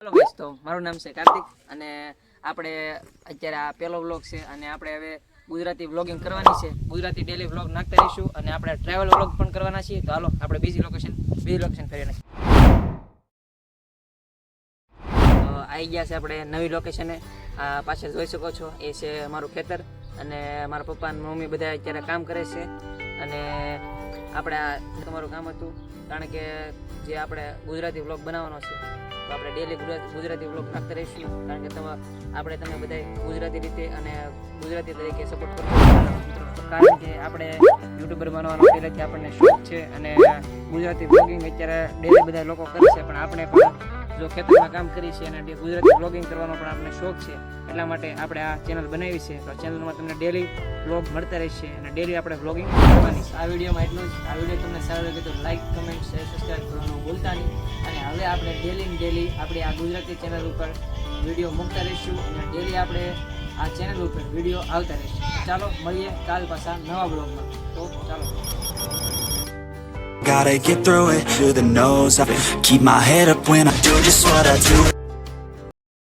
Hello guys, તો મારું નામ છે કાર્તિક અને આપણે અત્યારે આ પહેલો વ્લોગ છે અને આપણે હવે ગુજરાતી વ્લોગિંગ કરવાની છે. ગુજરાતી ડેલી વ્લોગ નાખતા રહીશું અને આપણે ટ્રાવેલ વ્લોગ પણ કરવાના છીએ. તો હાલો આપણે બીજી લોકેશન ફરીને આવી ગયા છે આપણે નવી લોકેશને. આ પાછળ જોઈ શકો છો એ છે મારું ખેતર અને મારા પપ્પા અને મમ્મી બધા અત્યારે કામ કરે છે. અને આપણે આ તમારું કામ હતું કારણ કે જે આપણે ગુજરાતી વ્લોગ બનાવવાનો છે તો આપણે ડેલી ગુજરાતી વ્લોગ નાખતા રહીશું કારણ કે આપણે તમે બધા ગુજરાતી રીતે અને ગુજરાતી તરીકે સપોર્ટ કરશો કારણ કે આપણે યુટ્યુબર બનવાનો પહેલેથી આપણને શોખ છે અને ગુજરાતી વ્લોગિંગ અત્યારે ડેલી બધા લોકો કરે છે પણ આપણે પણ જો ખેતરમાં કામ કરી છે અને ગુજરાતી વ્લોગિંગ કરવાનો પણ આપણને શોખ છે એટલા માટે આપણે આ ચેનલ બનાવી છે. તો ચેનલમાં તમને ડેલી વ્લોગ મળતા રહેશે અને ડેલી આપણે વ્લોગિંગ કરવાની છે. આ વિડીયોમાં એટલું જ. આ વિડીયો તમને સારો લાગે તો લાઈક, કમેન્ટ, શેર, સબસ્ક્રાઈબ કરવાનું ભૂલતા નહીં. અને હવે આપણે ડેલી આપણે આ ગુજરાતી ચેનલ ઉપર વિડીયો મૂકતા રહીશું અને ડેલી આપણે આ ચેનલ ઉપર વિડીયો આવતા રહેશે. ચાલો મળીએ કાલ પાછા નવા બ્લોગમાં. તો ચાલો. Gotta get through it to the nose. I keep my head up when I do just what I do.